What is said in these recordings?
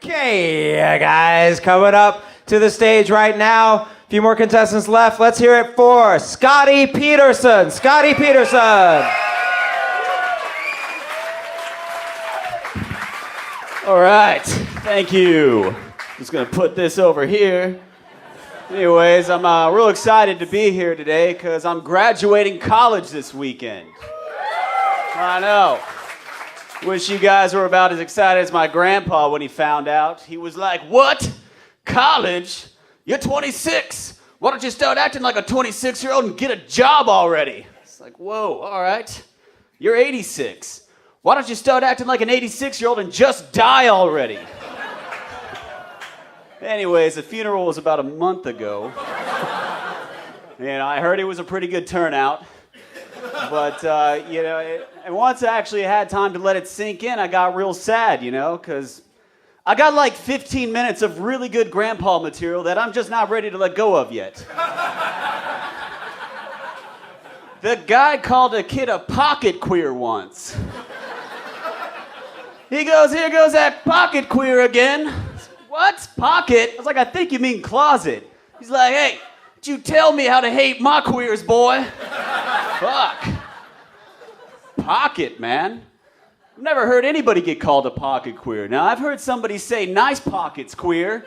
Okay, guys, coming up to the stage right now. A few more contestants left. Let's hear it for Scotty Peterson. Scotty Peterson. All right, thank you. Just gonna put this over here. Anyways, I'm real excited to be here today because I'm graduating college this weekend. I know. Wish you guys were about as excited as my grandpa when he found out. He was like, "What? College? You're 26. Why don't you start acting like a 26-year-old and get a job already?" It's like, whoa, all right. You're 86. Why don't you start acting like an 86-year-old and just die already? Anyways, the funeral was about a month ago. And I heard it was a pretty good turnout. But, and once I actually had time to let it sink in, I got real sad, because I got like 15 minutes of really good grandpa material that I'm just not ready to let go of yet. The guy called a kid a pocket queer once. He goes, "Here goes that pocket queer again." "What? Pocket?" I was like, "I think you mean closet." He's like, "Hey, did you tell me how to hate my queers, boy?" Fuck. Pocket, man. I've never heard anybody get called a pocket queer. Now, I've heard somebody say nice pockets queer.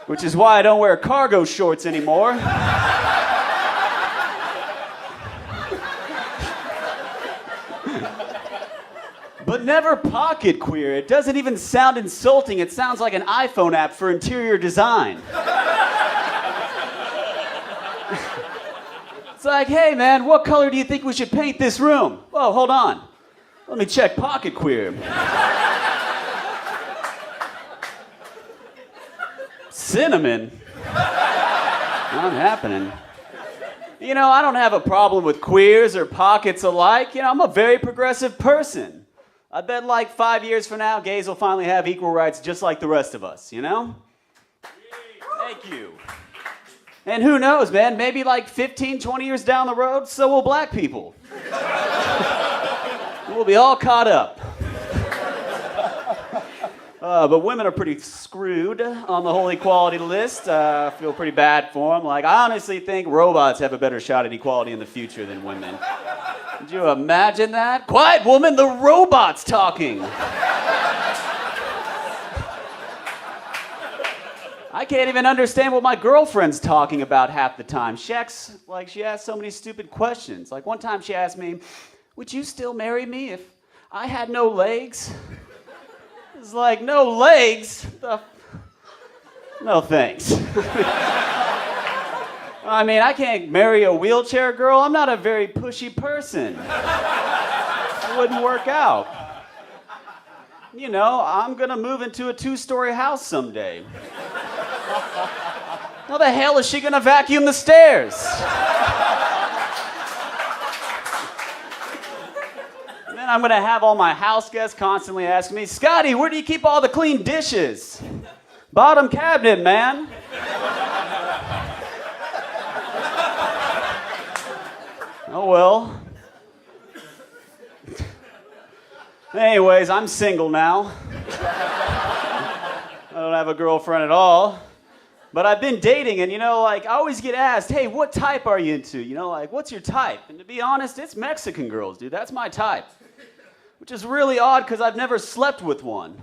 Which is why I don't wear cargo shorts anymore. But never pocket queer. It doesn't even sound insulting. It sounds like an iPhone app for interior design. It's like, "Hey man, what color do you think we should paint this room?" "Whoa, hold on. Let me check pocket queer." Cinnamon? Not happening. I don't have a problem with queers or pockets alike. I'm a very progressive person. I bet like 5 years from now, gays will finally have equal rights just like the rest of us, Thank you. And who knows, man, maybe like 15, 20 years down the road, so will black people. We'll be all caught up. But women are pretty screwed on the whole equality list. I feel pretty bad for them. Like, I honestly think robots have a better shot at equality in the future than women. Could you imagine that? Quiet, woman, the robot's talking. I can't even understand what my girlfriend's talking about half the time. She asks so many stupid questions. Like one time she asked me, "Would you still marry me if I had no legs?" It's like, no legs? No thanks. I mean, I can't marry a wheelchair girl. I'm not a very pushy person. It wouldn't work out. I'm gonna move into a 2-story house someday. How the hell is she gonna vacuum the stairs? And then I'm gonna have all my house guests constantly asking me, "Scotty, where do you keep all the clean dishes?" "Bottom cabinet, man." Oh well. Anyways, I'm single now. I don't have a girlfriend at all. But I've been dating, and I always get asked, "Hey, what type are you into? What's your type?" And to be honest, it's Mexican girls, dude. That's my type. Which is really odd because I've never slept with one.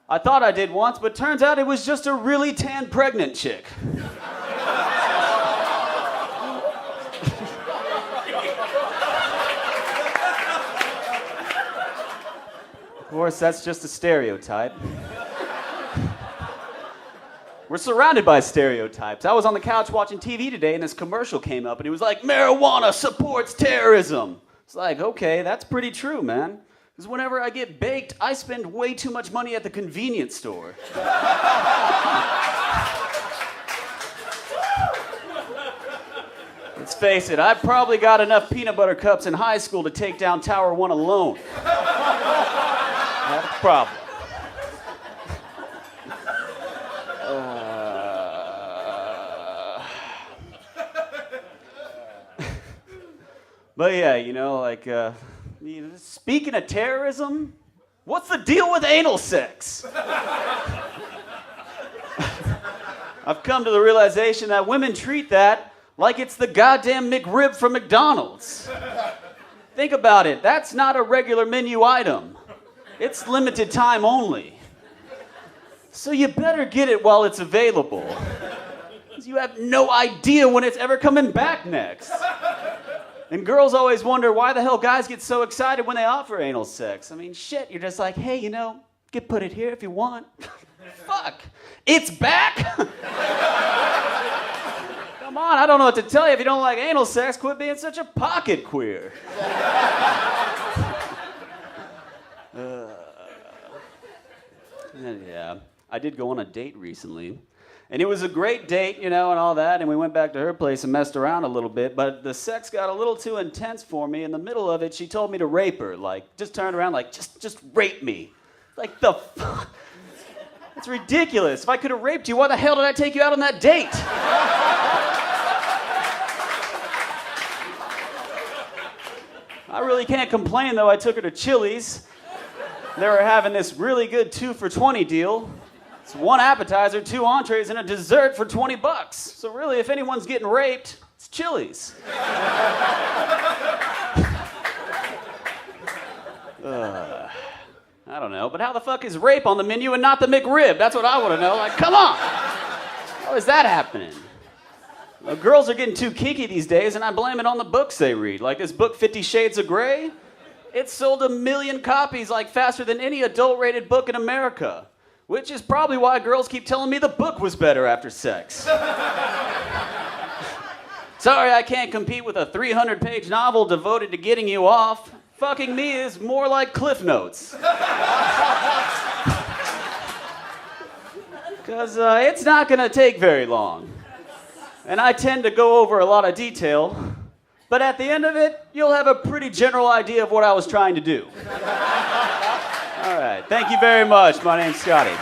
I thought I did once, but turns out it was just a really tan pregnant chick. Of course, that's just a stereotype. We're surrounded by stereotypes. I was on the couch watching TV today and this commercial came up and it was like, "Marijuana supports terrorism." It's like, okay, that's pretty true, man. Because whenever I get baked, I spend way too much money at the convenience store. Let's face it, I probably got enough peanut butter cups in high school to take down Tower 1 alone. Not a problem. But yeah, speaking of terrorism, What's the deal with anal sex? I've come to the realization that women treat that like it's the goddamn McRib from McDonald's. Think about it. That's not a regular menu item. It's limited time only. So you better get it while it's available. Because you have no idea when it's ever coming back next. And girls always wonder why the hell guys get so excited when they offer anal sex. I mean, shit, you're just like, hey, you know, you can put it here if you want. Fuck, it's back? Come on, I don't know what to tell you. If you don't like anal sex, quit being such a pocket queer. Yeah, I did go on a date recently. And it was a great date, you know, and all that, and we went back to her place and messed around a little bit, but the sex got a little too intense for me. In the middle of it, she told me to rape her, like, just turned around, like, just rape me. Like, the fuck? That's ridiculous. If I could have raped you, why the hell did I take you out on that date? I really can't complain, though. I took her to Chili's. They were having this really good 2 for $20 deal. It's 1 appetizer, 2 entrees, and a dessert for $20. So really, if anyone's getting raped, it's Chili's. I don't know, but how the fuck is rape on the menu and not the McRib? That's what I want to know. Like, come on! How is that happening? Well, girls are getting too kinky these days, and I blame it on the books they read. Like this book, 50 Shades of Grey. It sold 1 million copies, like faster than any adult-rated book in America. Which is probably why girls keep telling me the book was better after sex. Sorry, I can't compete with a 300-page novel devoted to getting you off. Fucking me is more like Cliff Notes. Because it's not going to take very long. And I tend to go over a lot of detail. But at the end of it, you'll have a pretty general idea of what I was trying to do. All right, thank you very much. My name's Scotty.